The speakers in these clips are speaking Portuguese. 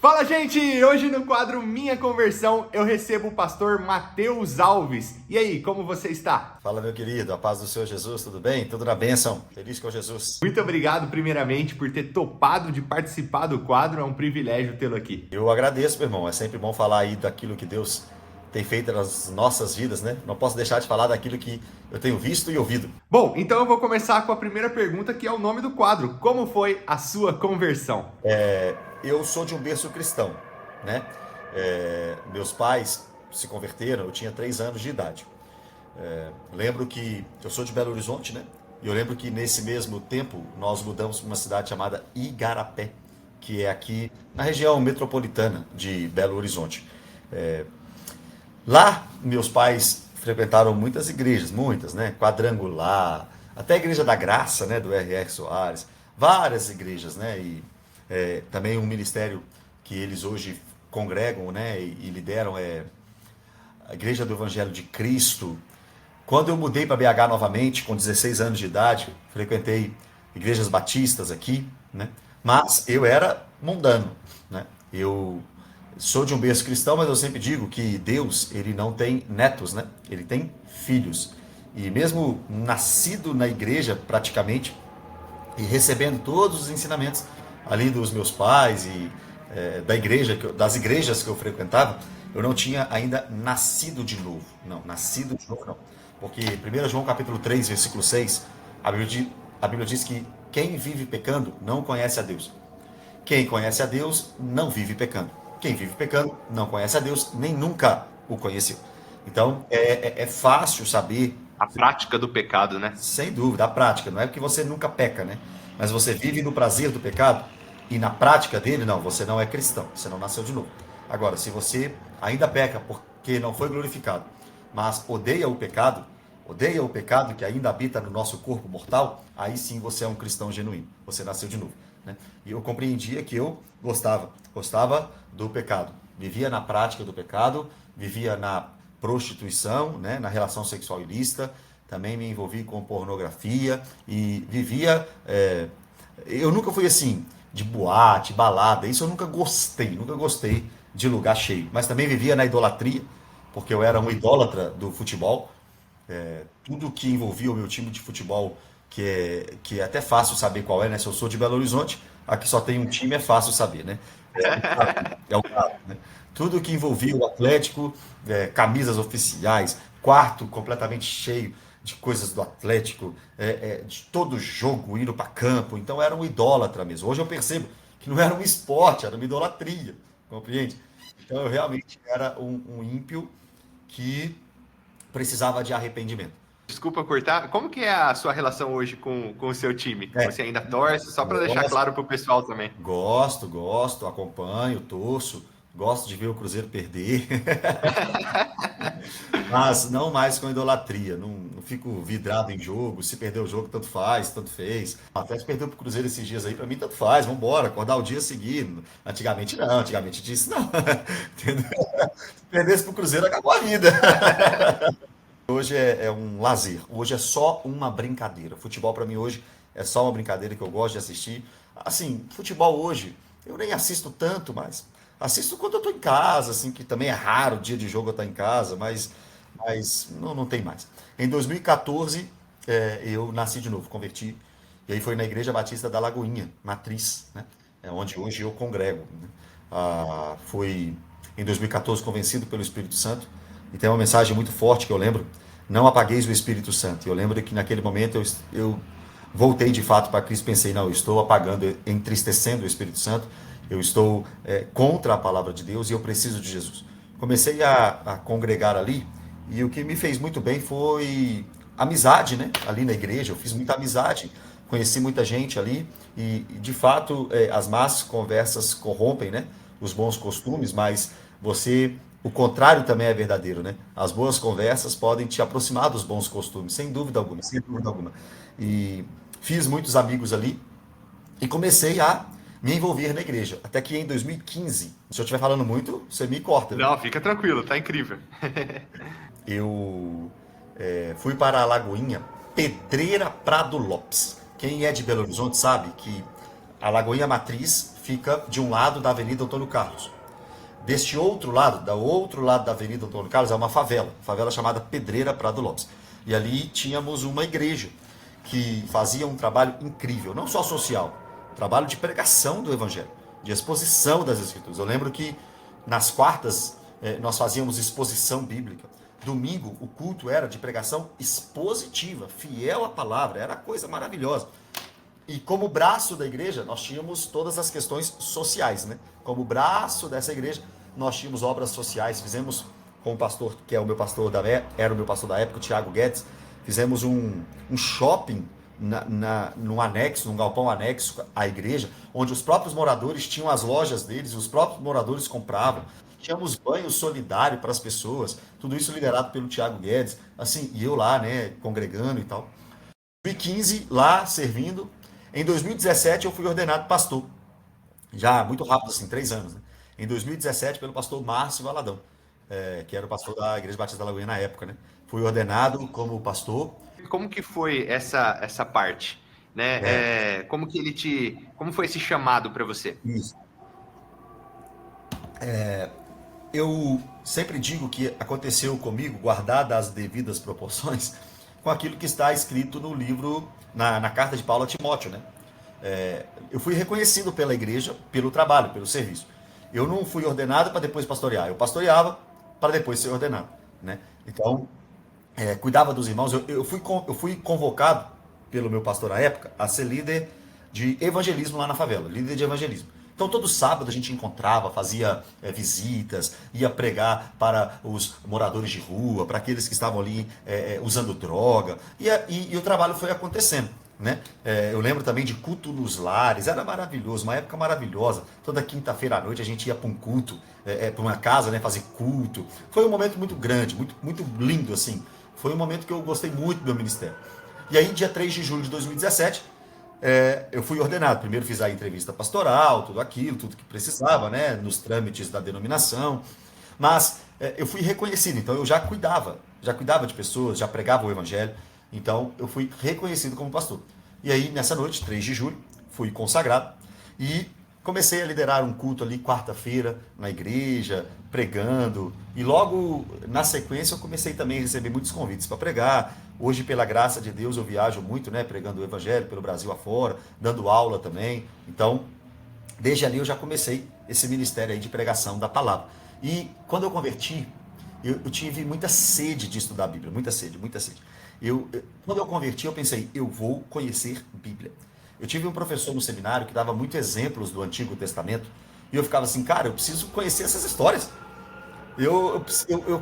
Fala, gente! Hoje no quadro Minha Conversão eu recebo o pastor Matheus Alves. E aí, como você está? Fala, meu querido, a paz do Senhor Jesus, tudo bem? Tudo na bênção, feliz com Jesus. Muito obrigado, primeiramente, por ter topado de participar do quadro. É um privilégio tê-lo aqui. Eu agradeço, meu irmão, é sempre bom falar aí daquilo que Deus tem feito nas nossas vidas, né? Não posso deixar de falar daquilo que eu tenho visto e ouvido. Bom, então eu vou começar com a primeira pergunta, que é o nome do quadro. Como foi a sua conversão? Eu sou de um berço cristão, né? Meus pais se converteram, eu tinha 3 anos de idade. Lembro que eu sou de Belo Horizonte, né? E eu lembro que nesse mesmo tempo nós mudamos para uma cidade chamada Igarapé, que é aqui na região metropolitana de Belo Horizonte. Lá, meus pais frequentaram muitas igrejas, muitas, né? Quadrangular, até a Igreja da Graça, né? Do R.R. Soares, várias igrejas, né? E também um ministério que eles hoje congregam, né? E lideram é a Igreja do Evangelho de Cristo. Quando eu mudei para BH novamente, com 16 anos de idade, frequentei igrejas batistas aqui, né? Mas eu era mundano, né? Eu sou de um berço cristão, mas eu sempre digo que Deus, ele não tem netos, né? Ele tem filhos. E mesmo nascido na igreja, praticamente, e recebendo todos os ensinamentos ali dos meus pais e da igreja, das igrejas que eu frequentava, eu não tinha ainda nascido de novo. Não, nascido de novo não. Porque 1 João capítulo 3, versículo 6, a Bíblia diz que quem vive pecando não conhece a Deus. Quem conhece a Deus não vive pecando. Quem vive pecando não conhece a Deus, nem nunca o conheceu. Então, é fácil saber, A prática do pecado, né? sem dúvida, a prática. Não é porque você nunca peca, né? Mas você vive no prazer do pecado e na prática dele, não, você não é cristão, você não nasceu de novo. Agora, se você ainda peca porque não foi glorificado, mas odeia o pecado que ainda habita no nosso corpo mortal, aí sim você é um cristão genuíno, você nasceu de novo. Né? E eu compreendia que eu gostava do pecado, vivia na prática do pecado, vivia na prostituição, né? Na relação sexual ilícita, também me envolvi com pornografia e vivia. Eu nunca fui assim, de boate, balada, isso eu nunca gostei de lugar cheio, mas também vivia na idolatria, porque eu era um idólatra do futebol, tudo que envolvia o meu time de futebol, que é até fácil saber qual é, né? Se eu sou de Belo Horizonte, aqui só tem um time, é fácil saber, né? É o Galo, né? Tudo que envolvia o Atlético, camisas oficiais, quarto completamente cheio de coisas do Atlético, de todo jogo, indo para campo. Então era um idólatra mesmo. Hoje eu percebo que não era um esporte, era uma idolatria, compreende? Então eu realmente era um ímpio que precisava de arrependimento. Desculpa cortar. Como que é a sua relação hoje com o seu time? É, Você ainda torce? Só para deixar gosto, claro para o pessoal também. gosto, acompanho, torço, gosto de ver o Cruzeiro perder, mas não mais com idolatria. Não fico vidrado em jogo. Se perder o jogo, tanto faz, tanto fez. Até se perdeu pro Cruzeiro esses dias aí, pra mim, tanto faz. Vamos embora, acordar o dia seguindo. Antigamente não, antigamente disse não. Entendeu? Se perdesse pro Cruzeiro, acabou a vida. Hoje é um lazer, hoje é só uma brincadeira. Futebol para mim hoje é só uma brincadeira que eu gosto de assistir. Assim, futebol hoje eu nem assisto tanto, mas assisto quando eu tô em casa, assim, que também é raro o dia de jogo eu estar em casa, mas não tem mais. Em 2014 eu nasci de novo, converti, e aí foi na Igreja Batista da Lagoinha, Matriz, né? É onde hoje eu congrego. Né? Foi em 2014 convencido pelo Espírito Santo. E tem uma mensagem muito forte que eu lembro: não apagueis o Espírito Santo. Eu lembro que naquele momento eu voltei de fato para Cristo, pensei, não, eu estou apagando, entristecendo o Espírito Santo, eu estou contra a palavra de Deus e eu preciso de Jesus. Comecei a congregar ali e o que me fez muito bem foi amizade, né? Ali na igreja, eu fiz muita amizade, conheci muita gente ali e de fato as más conversas corrompem, né? Os bons costumes, mas o contrário também é verdadeiro, né? As boas conversas podem te aproximar dos bons costumes, sem dúvida alguma, sem dúvida alguma. E fiz muitos amigos ali e comecei a me envolver na igreja. Até que em 2015, se eu estiver falando muito, você me corta, viu? Não, fica tranquilo, tá incrível. Eu fui para a Lagoinha Pedreira Prado Lopes. Quem é de Belo Horizonte sabe que a Lagoinha Matriz fica de um lado da Avenida Antônio Carlos. Deste outro lado, do outro lado da Avenida Antônio Carlos, é uma favela chamada Pedreira Prado Lopes. E ali tínhamos uma igreja que fazia um trabalho incrível, não só social, trabalho de pregação do Evangelho, de exposição das Escrituras. Eu lembro que nas quartas nós fazíamos exposição bíblica. Domingo o culto era de pregação expositiva, fiel à palavra, era coisa maravilhosa. E como braço da igreja, nós tínhamos todas as questões sociais, né? Como braço dessa igreja, nós tínhamos obras sociais, fizemos com o pastor, que é o meu pastor era o meu pastor da época, o Tiago Guedes, fizemos um shopping num anexo, num galpão anexo à igreja, onde os próprios moradores tinham as lojas deles, os próprios moradores compravam. Tínhamos banho solidário para as pessoas, tudo isso liderado pelo Tiago Guedes, assim, e eu lá, né, congregando e tal. Em 2015, lá servindo. Em 2017, eu fui ordenado pastor. Já muito rápido, assim, 3 anos, né? Em 2017, pelo pastor Márcio Valadão, que era o pastor da Igreja Batista da Lagoinha na época, né? Fui ordenado como pastor. Como que foi essa parte, né? Como foi esse chamado para você? Isso. Eu sempre digo que aconteceu comigo, guardada as devidas proporções, com aquilo que está escrito no livro, na carta de Paulo a Timóteo, né? Eu fui reconhecido pela igreja, pelo trabalho, pelo serviço. Eu não fui ordenado para depois pastorear, eu pastoreava para depois ser ordenado, né? Então, cuidava dos irmãos. Eu fui convocado pelo meu pastor na época a ser líder de evangelismo lá na favela, líder de evangelismo. Então, todo sábado a gente encontrava, fazia visitas, ia pregar para os moradores de rua, para aqueles que estavam ali usando droga, e o trabalho foi acontecendo, né? Eu lembro também de culto nos lares, era maravilhoso, uma época maravilhosa. Toda quinta-feira à noite a gente ia para um culto, para uma casa, né, fazer culto. Foi um momento muito grande, muito, muito lindo, assim. Foi um momento que eu gostei muito do meu ministério. E aí, dia 3 de julho de 2017, eu fui ordenado. Primeiro fiz a entrevista pastoral, tudo aquilo, tudo que precisava, né, nos trâmites da denominação. Mas eu fui reconhecido, então eu já cuidava de pessoas, já pregava o evangelho. Então eu fui reconhecido como pastor. E aí, nessa noite, 3 de julho, fui consagrado e comecei a liderar um culto ali quarta-feira na igreja, pregando. E logo na sequência eu comecei também a receber muitos convites para pregar. Hoje, pela graça de Deus, eu viajo muito, né, pregando o evangelho pelo Brasil afora, dando aula também. Então, desde ali eu já comecei esse ministério aí de pregação da palavra. E quando eu converti, eu tive muita sede de estudar a Bíblia, muita sede, muita sede. Quando eu converti, eu pensei, eu vou conhecer Bíblia. Eu tive um professor no seminário que dava muitos exemplos do Antigo Testamento, e eu ficava assim, cara, eu preciso conhecer essas histórias. Eu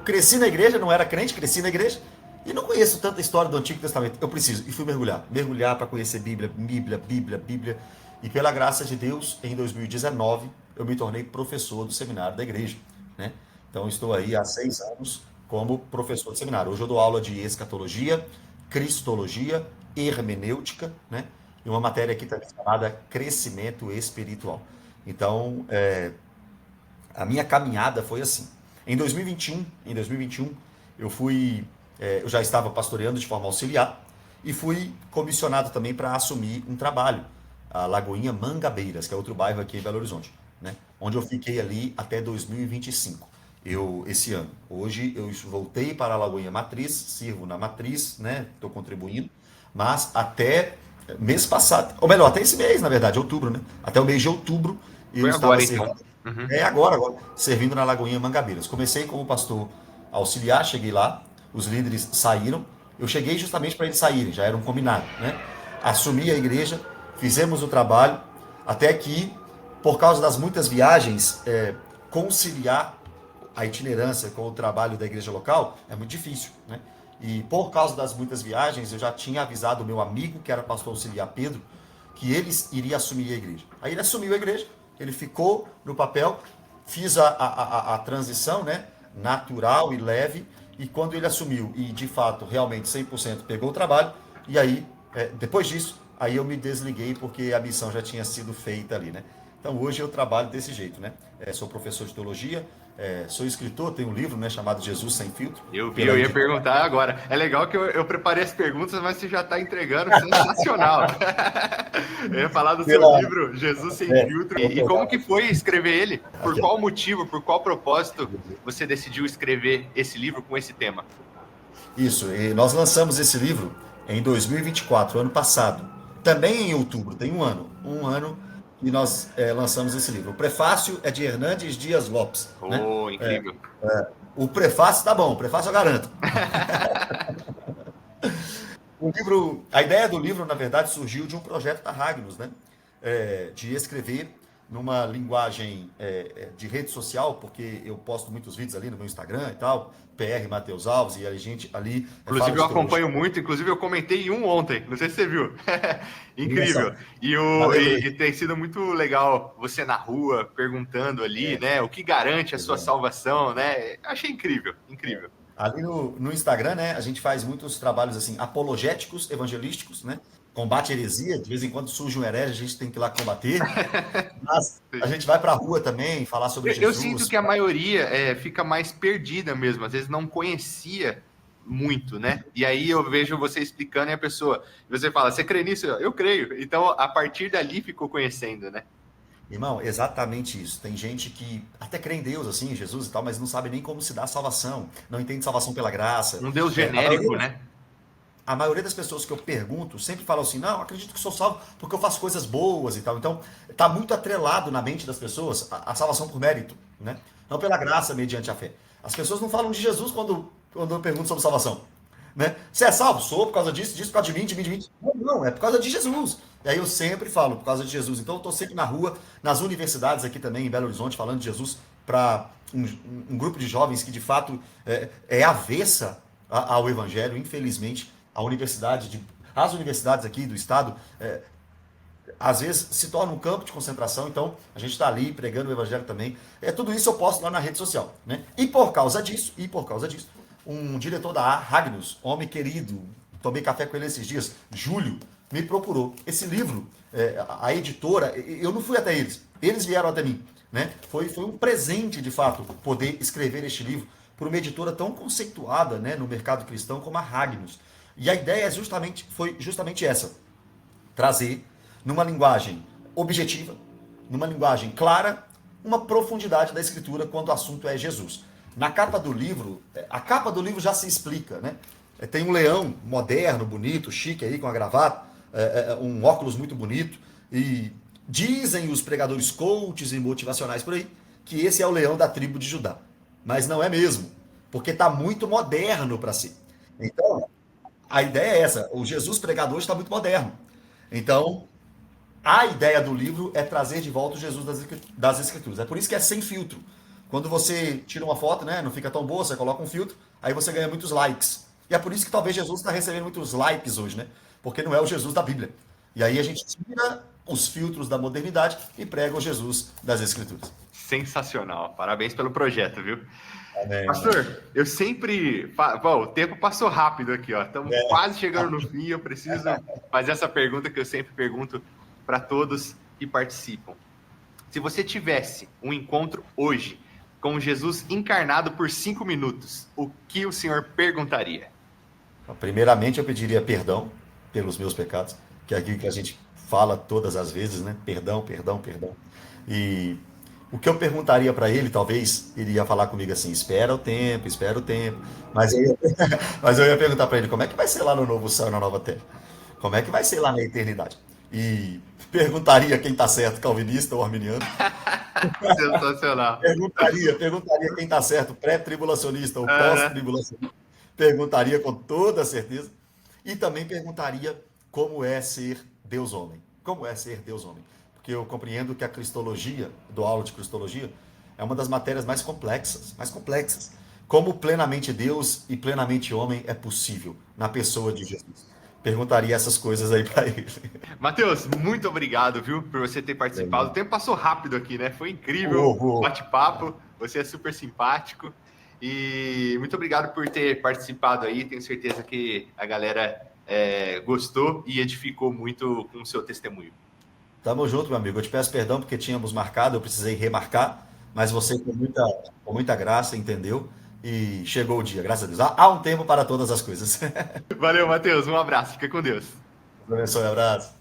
cresci na igreja, não era crente, cresci na igreja, e não conheço tanta história do Antigo Testamento. Eu preciso, e fui mergulhar para conhecer Bíblia. E pela graça de Deus, em 2019, eu me tornei professor do seminário da igreja, né? Então, estou aí há 6 anos como professor de seminário. Hoje eu dou aula de escatologia, cristologia, hermenêutica, né? E uma matéria aqui também chamada crescimento espiritual. Então, a minha caminhada foi assim. Em 2021, eu já estava pastoreando de forma auxiliar e fui comissionado também para assumir um trabalho, a Lagoinha Mangabeiras, que é outro bairro aqui em Belo Horizonte, né? Onde eu fiquei ali até 2025. Esse ano. Hoje eu voltei para a Lagoinha Matriz, sirvo na Matriz, né? Estou contribuindo, mas até mês passado, ou melhor, até esse mês, na verdade, outubro, né? Até o mês de outubro eu estava servindo. Uhum. Agora, servindo na Lagoinha Mangabeiras. Comecei como pastor auxiliar, cheguei lá, os líderes saíram, eu cheguei justamente para eles saírem, já era um combinado, né? Assumi a igreja, fizemos o trabalho, até que, por causa das muitas viagens, conciliar a itinerância com o trabalho da igreja local é muito difícil, né? E por causa das muitas viagens, eu já tinha avisado o meu amigo, que era pastor auxiliar Pedro, que ele iria assumir a igreja. Aí ele assumiu a igreja, ele ficou no papel, fiz a transição, né, natural e leve, e quando ele assumiu, e de fato, realmente 100% pegou o trabalho, e aí, depois disso, aí eu me desliguei, porque a missão já tinha sido feita ali, né? Então hoje eu trabalho desse jeito, né? Sou professor de teologia, sou escritor, tenho um livro, né, chamado Jesus Sem Filtro. Eu vi, eu ia perguntar agora. É legal que eu preparei as perguntas, mas você já está entregando, sensacional. Eu ia falar do seu livro, Jesus Sem Filtro. E como que foi escrever ele? Por qual motivo, por qual propósito você decidiu escrever esse livro com esse tema? Isso, e nós lançamos esse livro em 2024, ano passado. Também em outubro, tem um ano que nós lançamos esse livro. O prefácio é de Hernandes Dias Lopes, né? Oh, incrível. O prefácio tá bom, o prefácio eu garanto. O livro, a ideia do livro, na verdade, surgiu de um projeto da Ragnos, né? De escrever numa linguagem de rede social, porque eu posto muitos vídeos ali no meu Instagram e tal, PR Matheus Alves, e a gente ali... Inclusive eu acompanho muito, inclusive eu comentei em um ontem, não sei se você viu. Incrível. E tem sido muito legal você na rua, perguntando ali, né, o que garante a sua salvação, né? Achei incrível, incrível. Ali no Instagram, né, a gente faz muitos trabalhos assim, apologéticos, evangelísticos, né? Combate a heresia, de vez em quando surge um herege, a gente tem que ir lá combater. Mas a gente vai para a rua também, falar sobre Jesus. Eu sinto que a maioria fica mais perdida mesmo, às vezes não conhecia muito, né? E aí eu vejo você explicando e a pessoa, você fala, você crê nisso? Eu creio. Então, a partir dali ficou conhecendo, né? Irmão, exatamente isso. Tem gente que até crê em Deus, assim, em Jesus e tal, mas não sabe nem como se dá a salvação. Não entende salvação pela graça. Um Deus genérico, né? A maioria das pessoas que eu pergunto sempre falam assim, não, acredito que sou salvo porque eu faço coisas boas e tal. Então, está muito atrelado na mente das pessoas a salvação por mérito, né? Não pela graça mediante a fé. As pessoas não falam de Jesus quando eu pergunto sobre salvação. Né? Você é salvo? Sou por causa disso, por causa de mim, de mim, de mim. Não, é por causa de Jesus. E aí eu sempre falo, por causa de Jesus. Então eu estou sempre na rua, nas universidades aqui também, em Belo Horizonte, falando de Jesus para um grupo de jovens que de fato é avessa ao evangelho, infelizmente. As universidades aqui do estado, às vezes se torna um campo de concentração, então a gente está ali pregando o evangelho também. Tudo isso eu posto lá na rede social. Né? E por causa disso, um diretor da Ragnos, homem querido, tomei café com ele esses dias, Júlio, me procurou. Esse livro, a editora, eu não fui até eles vieram até mim. Né? Foi um presente, de fato, poder escrever este livro por uma editora tão conceituada, né, no mercado cristão como a Ragnos. E a ideia foi justamente essa, trazer numa linguagem objetiva, numa linguagem clara, uma profundidade da escritura quando o assunto é Jesus. Na capa do livro, a capa do livro já se explica, né? Tem um leão moderno, bonito, chique aí, com a gravata, um óculos muito bonito, e dizem os pregadores coaches e motivacionais por aí que esse é o leão da tribo de Judá. Mas não é mesmo, porque está muito moderno para si. Então, a ideia é essa, o Jesus pregador está muito moderno. Então, a ideia do livro é trazer de volta o Jesus das Escrituras. É por isso que é sem filtro. Quando você tira uma foto, né, não fica tão boa, você coloca um filtro, aí você ganha muitos likes. E é por isso que talvez Jesus está recebendo muitos likes hoje, né? Porque não é o Jesus da Bíblia. E aí a gente tira os filtros da modernidade e prega o Jesus das Escrituras. Sensacional. Parabéns pelo projeto, viu? Amém. Pastor, eu sempre... Bom, o tempo passou rápido aqui, ó. Estamos quase chegando no fim. Eu preciso fazer essa pergunta que eu sempre pergunto para todos que participam. Se você tivesse um encontro hoje com Jesus encarnado por 5 minutos, o que o senhor perguntaria? Primeiramente, eu pediria perdão pelos meus pecados, que é aquilo que a gente fala todas as vezes, né? Perdão, perdão, perdão. E o que eu perguntaria para ele, talvez ele ia falar comigo assim, espera o tempo, espera o tempo. Mas eu ia perguntar para ele, como é que vai ser lá no novo céu e na nova terra? Como é que vai ser lá na eternidade? E perguntaria quem está certo, calvinista ou arminiano. Sensacional. Perguntaria quem está certo, pré-tribulacionista ou pós-tribulacionista. Perguntaria com toda certeza. E também perguntaria como é ser Deus-homem. Como é ser Deus-homem? Porque eu compreendo que a cristologia, dou aula de cristologia, é uma das matérias mais complexas. Como plenamente Deus e plenamente homem é possível na pessoa de Jesus? Perguntaria essas coisas aí para ele. Matheus, muito obrigado, viu, por você ter participado. O tempo passou rápido aqui, né? Foi incrível o bate-papo. Você é super simpático. E muito obrigado por ter participado aí. Tenho certeza que a galera gostou e edificou muito com o seu testemunho. Tamo junto, meu amigo. Eu te peço perdão porque tínhamos marcado, eu precisei remarcar, mas você com muita graça, entendeu? E chegou o dia, graças a Deus. Há um tempo para todas as coisas. Valeu, Matheus. Um abraço. Fica com Deus. Professor, um abraço.